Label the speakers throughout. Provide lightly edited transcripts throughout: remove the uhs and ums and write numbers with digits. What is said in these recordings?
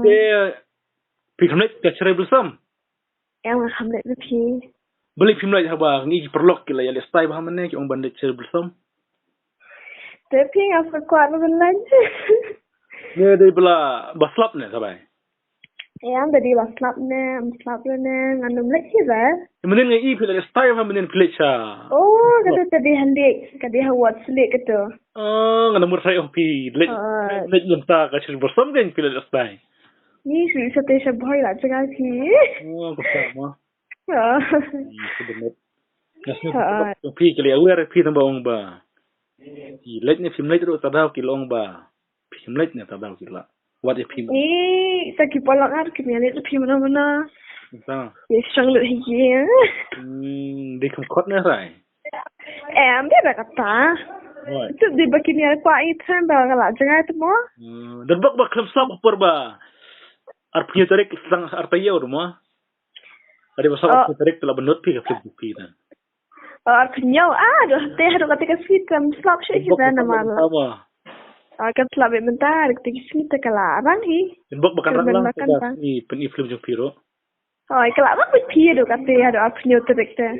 Speaker 1: Dia Piglet ke cerai bersam.
Speaker 2: Em là không lệ với Phi.
Speaker 1: Beli film lagi haba ngi perlok kila ya lestai bah mana ki ong bandit cerai bersam.
Speaker 2: Thế Phi ngọc phải quạt nó bên lên.
Speaker 1: Dia dia bela baslap ne sabai.
Speaker 2: Em tadi là slap nè, ngandung lek sih ba.
Speaker 1: Menen ngi pila lestai bah menen pila cha.
Speaker 2: Oh, kata tadi hendik, kata hawat selik kata.
Speaker 1: Oh, ngana mur sai pi lek lunta ka cerai bersam kan pila lestai.
Speaker 2: Ni sih sate boy lah cakap Phi.
Speaker 1: Oh, ko sama.
Speaker 2: Ờ.
Speaker 1: Sebenarnya. Nasib pi kali aware pi tamba ong ba. Ki lek ni film lek ro tadau ki long ba. Film lek ni tadau ki la. What if film?
Speaker 2: Ni tak kipol lang ar kini alit Phi mana.
Speaker 1: Entah.
Speaker 2: Ye sang lu hiye.
Speaker 1: Di kemkot na rai.
Speaker 2: Em dia dah kata.
Speaker 1: Right.
Speaker 2: Itu di begini ada kuat itu bah kalau jangan itu mo.
Speaker 1: Dan bak klub sab upper ba. Ar punya tarik setang ar tayo rumah. Ada masa punya tarik telah benut pi ke klub pi dan.
Speaker 2: Penyau aduh teh ada ketika sitam slap sih kita nama.
Speaker 1: Sama.
Speaker 2: Kan slap bentar ketika sitam kelaran hi.
Speaker 1: Dan bak bakan rang ni pen film jong piro.
Speaker 2: Oh, kelaran pi ada kata ada penyau tarik teh.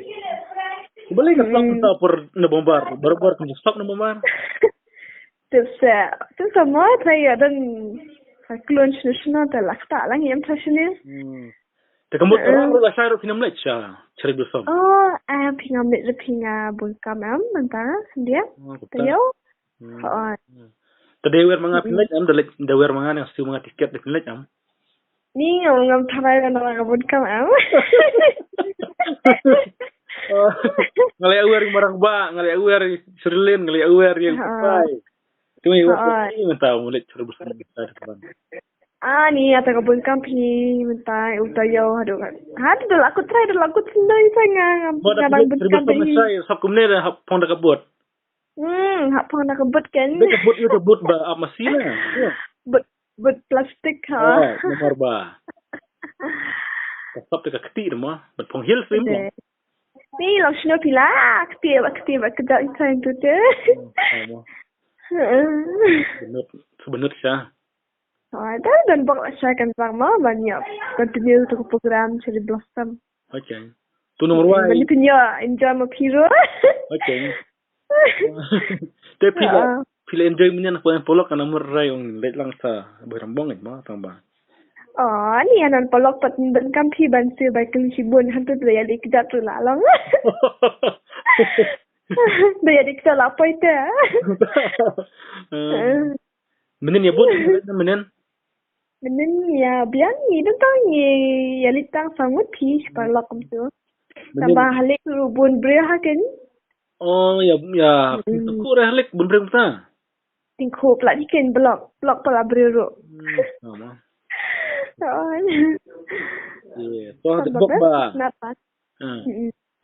Speaker 1: Boleh ka slap ta per na bombar. Baru kun slap na bombar.
Speaker 2: Tu semua saya dan keluar nasional telah tak lagi yang passionnya.
Speaker 1: Tekemut orang ro la sai ro film lek cha. Cerai bersam.
Speaker 2: Oh, pingam lek pinga bungkam am bentar dia. Tayo. Oh.
Speaker 1: Tadi wer manga film lek am da wer manga yang siu manga tiket de film lek am.
Speaker 2: Ni ngam tharai dan orang bungkam am.
Speaker 1: Ngalai awer marang ba, ngalai awer Srilin, ngalai awer yang pai. Cuma ini mentah mulai cerai bersam kita teman.
Speaker 2: Ni atau kebun kampi mentai utayo aduh kan. Hadu dah aku try dah aku sendai sangat.
Speaker 1: Kadang bersam saya sab kumne dah hap pon dah kebut.
Speaker 2: Hap pon dah kebut kan.
Speaker 1: Dah kebut itu kebut ba apa masina.
Speaker 2: But plastik ha.
Speaker 1: Nomor ba. Sab tu keti rumah, bet pong hil film.
Speaker 2: Ni lang sino pila, keti kedak itu tu tu.
Speaker 1: Sebenarnya sah.
Speaker 2: Dan bak saya kan sama banyak continue untuk program Cherry Blossom.
Speaker 1: Okay. Tu nomor one.
Speaker 2: Banyak punya enjoy ma piro.
Speaker 1: Okay. Tapi pila enjoy punya nak polok kan nomor rai yang let lang sa berambang ma tamba.
Speaker 2: Oh, ni anan polok pat ben kampi ban se bai kel sibun hantu dia dik dat tu lalong. Dia dik sala poite.
Speaker 1: Menen ya bun menen.
Speaker 2: Menen ya biang ni tentang ni ya litang sangut pi polok tu. Tambah halik bun bre haken.
Speaker 1: Oh ya ku halik bun bre ta.
Speaker 2: Tingko pula diken blok pula bre ro.
Speaker 1: Sama.
Speaker 2: Oh.
Speaker 1: Iya, toh bok ba.
Speaker 2: Kenapa?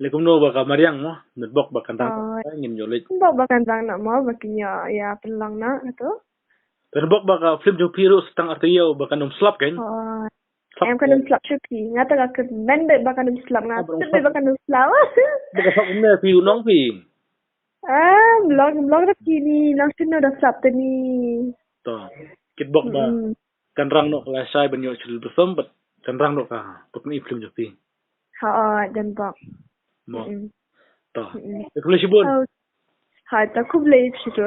Speaker 1: Lekum no ba kamariang mo, bok ba kantang ingin jolit.
Speaker 2: Bok ba kantang nak mo bakinya ya pelang nak tu.
Speaker 1: Dan bok ba ka film jo piro setang artiyo ba kanum slap kan?
Speaker 2: Oh. Em kanum slap chupi, ngata ka bende ba kanum slap ngata ba kanum slap.
Speaker 1: Ba ka sak umne pi unong pi.
Speaker 2: Blog dah kini langsung dah slap tani.
Speaker 1: Toh, kit bok ba. Kan rang no kelasai banyo Cherry Blossom bet kan rang no ka putni film jo pi.
Speaker 2: Dan bok.
Speaker 1: Mo. Toh. Kulay sibun.
Speaker 2: Tak ku boleh situ.